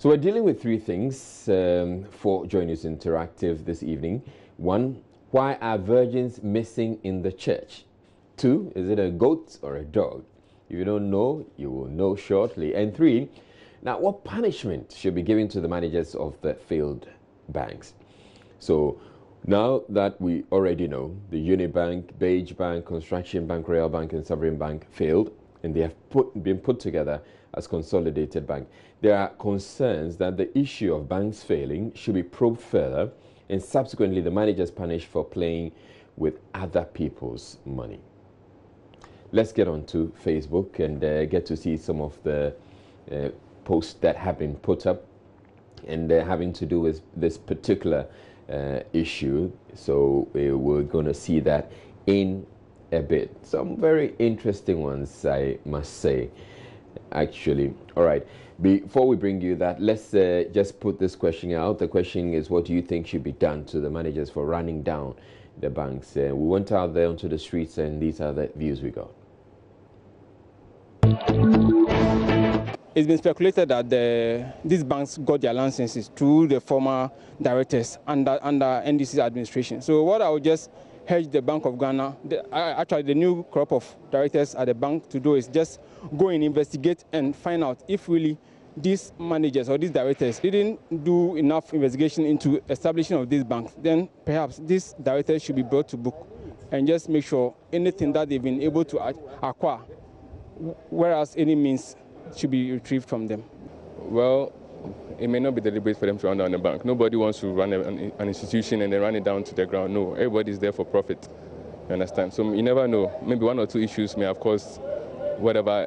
So we're dealing with three things for Joy News Interactive this evening. One, why are virgins missing in the church? Two, is it a goat or a dog? If you don't know, you will know shortly. And three, now what punishment should be given to the managers of the failed banks? So now that we already know the Unibank, Beige Bank, Construction Bank, Royal Bank and Sovereign Bank failed, and they have been put together as consolidated bank, there are concerns that the issue of banks failing should be probed further and subsequently the managers punished for playing with other people's money. Let's get on to Facebook and get to see some of the posts that have been put up and having to do with this particular issue. So we're going to see that in a bit. Some very interesting ones, I must say, actually. All right, before we bring you that, let's just put this question out. The question is, what do you think should be done to the managers for running down the banks? We went out there onto the streets and these are the views we got. It's been speculated that these banks got their licenses through the former directors under NDC's administration. So what I would just urge the Bank of Ghana, actually the new crop of directors at the bank to do is just go and investigate and find out if really these managers or these directors didn't do enough investigation into establishing of these banks. Then perhaps these directors should be brought to book and just make sure anything that they've been able to acquire, whereas any means, should be retrieved from them. Well, it may not be deliberate for them to run down the bank. Nobody wants to run an institution and then run it down to the ground. No, everybody's there for profit. You understand? So you never know. Maybe one or two issues may have caused whatever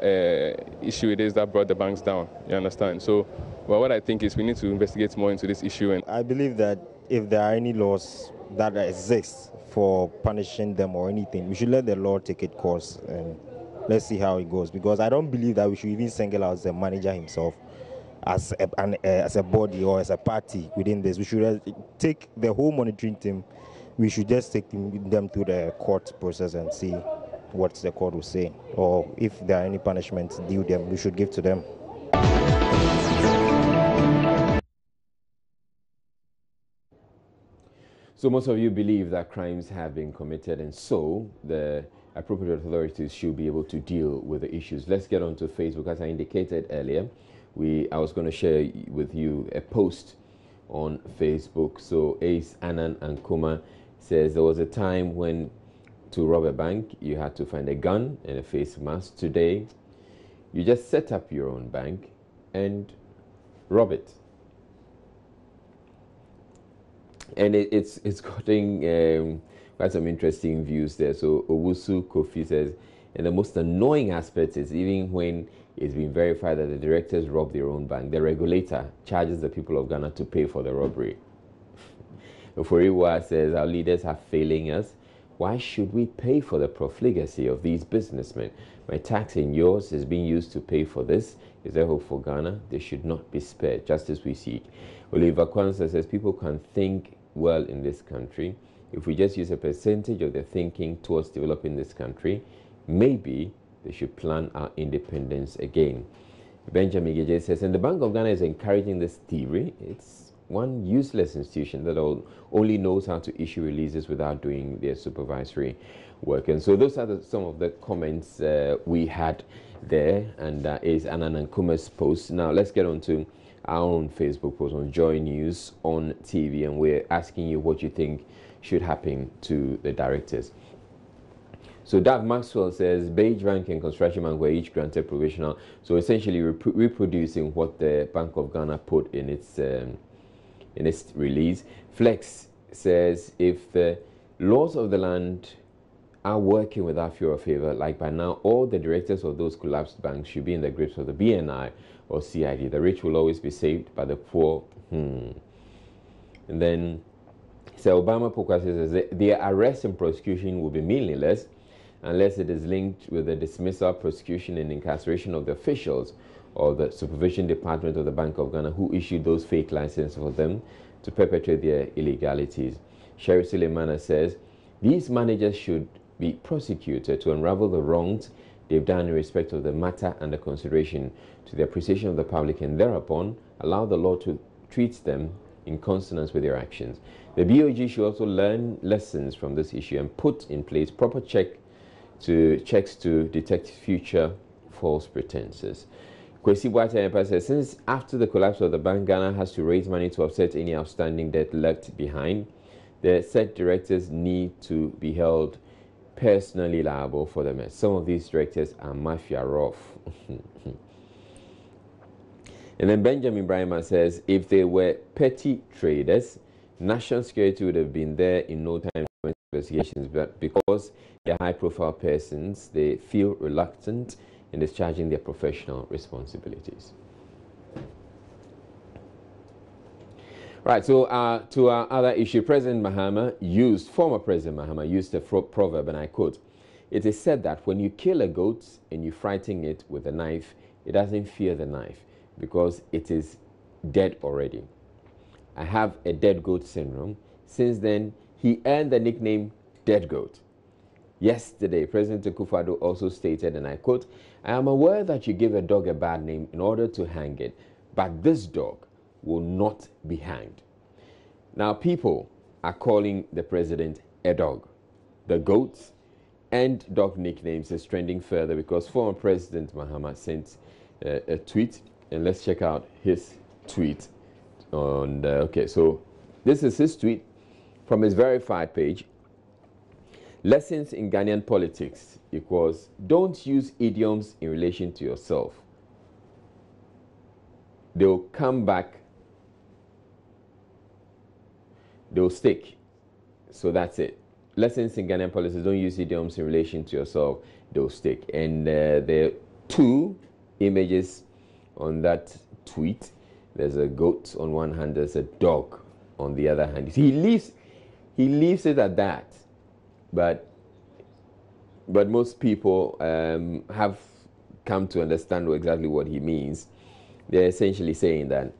issue it is that brought the banks down. You understand? So, well, what I think is we need to investigate more into this issue. And I believe that if there are any laws that exist for punishing them or anything, we should let the law take its course and let's see how it goes, because I don't believe that we should even single out the manager himself as a body or as a party within this. We should take the whole monitoring team. We should just take them through the court process and see what the court will say, or if there are any punishments due them, we should give to them. So most of you believe that crimes have been committed, and so the appropriate authorities should be able to deal with the issues. Let's get on to Facebook. As I indicated earlier, I was going to share with you a post on Facebook. So Ace Annan and Kuma says there was a time when to rob a bank you had to find a gun and a face mask. Today you just set up your own bank and rob it. And it's gotten quite some interesting views there. So Owusu Kofi says, and the most annoying aspect is even when it's been verified that the directors robbed their own bank, the regulator charges the people of Ghana to pay for the robbery. Oforiwa says, our leaders are failing us. Why should we pay for the profligacy of these businessmen? My tax and yours is being used to pay for this. Is there hope for Ghana? They should not be spared, just as we seek. Oliver Kwanzaa says, people can think well in this country. If we just use a percentage of their thinking towards developing this country, maybe they should plan our independence again. Benjamin Gege says, and the Bank of Ghana is encouraging this theory. It's one useless institution that only knows how to issue releases without doing their supervisory work. And so those are some of the comments we had there, and is Annan and Kuma's post. Now let's get on to our own Facebook post on Joy News on TV, and we're asking you what you think should happen to the directors. So Dav Maxwell says Beige Bank and Construction Bank were each granted provisional. So essentially reproducing what the Bank of Ghana put in its release. Flex says if the laws of the land are working without fear or favor, like by now all the directors of those collapsed banks should be in the grips of the BNI or CID. The rich will always be saved, but the poor. And then so Obama Pokwa says their arrest and prosecution will be meaningless unless it is linked with the dismissal, prosecution, and incarceration of the officials or the supervision department of the Bank of Ghana who issued those fake licenses for them to perpetrate their illegalities. Sherry Suleimana says these managers should be prosecuted to unravel the wrongs they've done in respect of the matter under consideration to the appreciation of the public, and thereupon allow the law to treat them in consonance with their actions. The BOG should also learn lessons from this issue and put in place proper checks to detect future false pretenses. Kwesi Boateng says, since after the collapse of the bank, Ghana has to raise money to offset any outstanding debt left behind, the said directors need to be held personally liable for the mess. Some of these directors are mafia rough. And then Benjamin Brahima says, if they were petty traders, national security would have been there in no time for investigations, but because they're high-profile persons, they feel reluctant in discharging their professional responsibilities. Right, so to our other issue, former President Mahama used a proverb, and I quote, "It is said that when you kill a goat and you frighten it with a knife, it doesn't fear the knife because it is dead already. I have a dead goat syndrome." Since then, he earned the nickname Dead Goat. Yesterday, President Akufo-Addo also stated, and I quote, "I am aware that you give a dog a bad name in order to hang it, but this dog will not be hanged." Now, people are calling the president a dog. The goat and dog nicknames is trending further because former President Mahama sent a tweet, and let's check out his tweet. Okay, so this is his tweet from his verified page. Lessons in Ghanaian politics equals, don't use idioms in relation to yourself. They'll come back, they'll stick. So that's it. Lessons in Ghanaian politics, don't use idioms in relation to yourself, they'll stick. And there are two images on that tweet. There's a goat on one hand, there's a dog on the other hand. He leaves it at that. But most people have come to understand exactly what he means. They're essentially saying that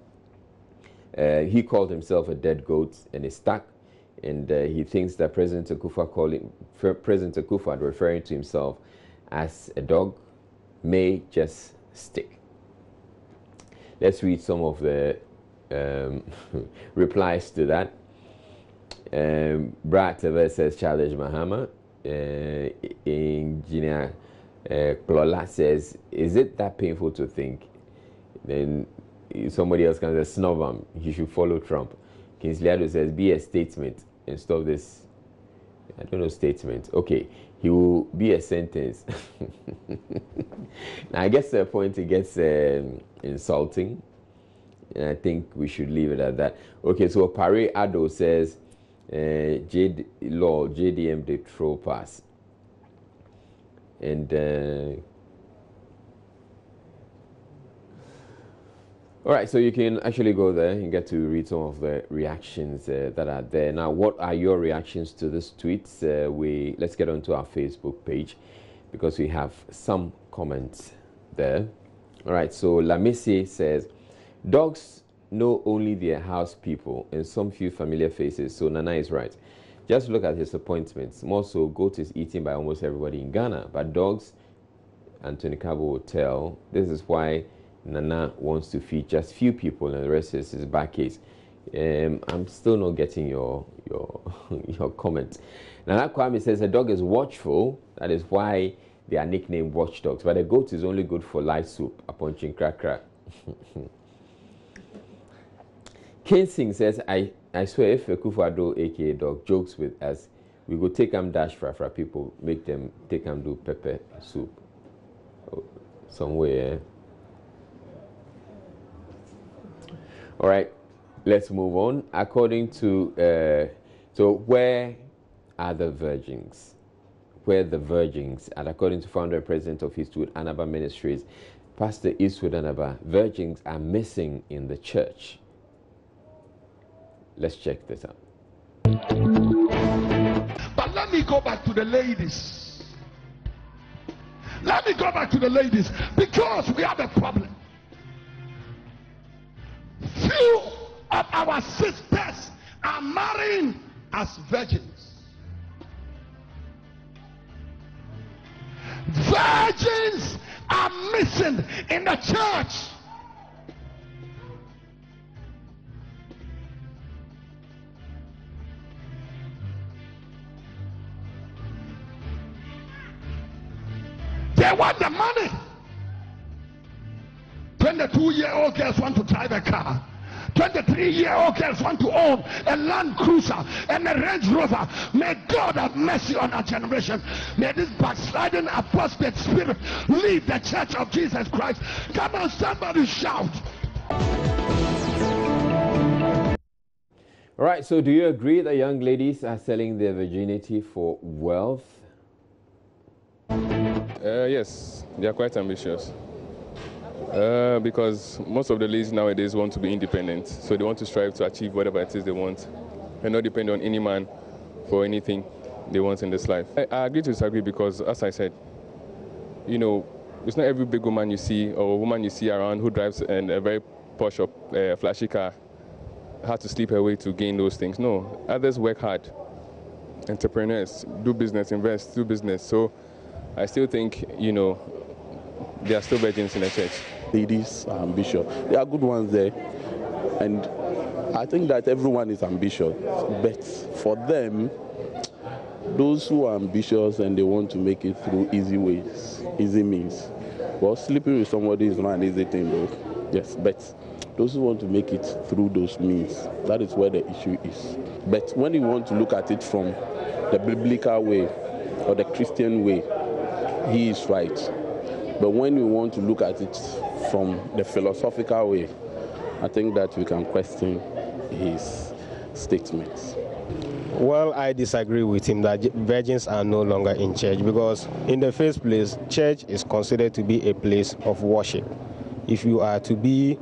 he called himself a dead goat and is stuck, and he thinks that President Akufo, referring to himself as a dog, may just stick. Let's read some of the replies to that. Brad Tevez says, challenge Mahama. Engineer Plola says, is it that painful to think? Then somebody else comes and says, snub him, he should follow Trump. Kingsley Addo says, be a statement and stop this. I don't know, statement. Okay, he will be a sentence. Now, I guess the point it gets insulting, and I think we should leave it at that. Okay, so Pare Addo says, JDM the throw pass. And all right, so you can actually go there and get to read some of the reactions that are there. Now, what are your reactions to this tweet? Let's get onto our Facebook page because we have some comments there. All right, so Lamisi says, dogs know only their house people and some few familiar faces. So Nana is right. Just look at his appointments. More so, goat is eaten by almost everybody in Ghana. But dogs, Anthony Cabo will tell, this is why Nana wants to feed just few people and the rest is his back case. I'm still not getting your comment. Nana Kwame says a dog is watchful. That is why they are nicknamed watchdogs. But a goat is only good for light soup upon chinkrakra. Kinsing says, I swear if Akufo-Addo, aka dog, jokes with us, we go take them dash fra people, make them take them do pepper soup somewhere. All right, let's move on. According to, so where are the virgins? Where the virgins? And according to founder and president of Eastwood Anaba Ministries, Pastor Eastwood Anaba, virgins are missing in the church. Let's check this out. But let me go back to the ladies. Let me go back to the ladies because we have a problem. Few of our sisters are marrying as virgins. Virgins are missing in the church. They want the money. 22-year-old girls want to drive a car. 23-year-old girls want to own a Land Cruiser and a Range Rover. May God have mercy on our generation. May this backsliding apostate spirit leave the church of Jesus Christ. Come on, somebody shout. All right, so do you agree that young ladies are selling their virginity for wealth? Yes, they are quite ambitious. Because most of the ladies nowadays want to be independent, so they want to strive to achieve whatever it is they want and not depend on any man for anything they want in this life. I agree to disagree because, as I said, you know, it's not every big woman you see or woman you see around who drives a very posh or flashy car has to sleep her way to gain those things. No, others work hard. Entrepreneurs do business, invest, do business. So I still think, you know, there are still virgins in the church. Ladies are ambitious. There are good ones there. And I think that everyone is ambitious. But for them, those who are ambitious and they want to make it through easy ways, easy means. Well, sleeping with somebody is not an easy thing, though. Yes, but those who want to make it through those means, that is where the issue is. But when you want to look at it from the biblical way or the Christian way, he is right. But when we want to look at it from the philosophical way, I think that we can question his statements. Well, I disagree with him that virgins are no longer in church because in the first place, church is considered to be a place of worship. If you are to be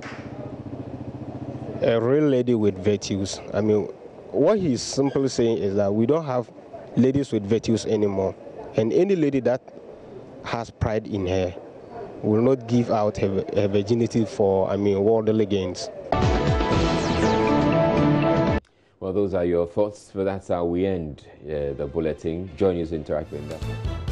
a real lady with virtues, I mean, what he's simply saying is that we don't have ladies with virtues anymore. And any lady that has pride in her will not give out her virginity for, worldly gains. Well, those are your thoughts, but that's how we end the bulletin. Join us, interact with that.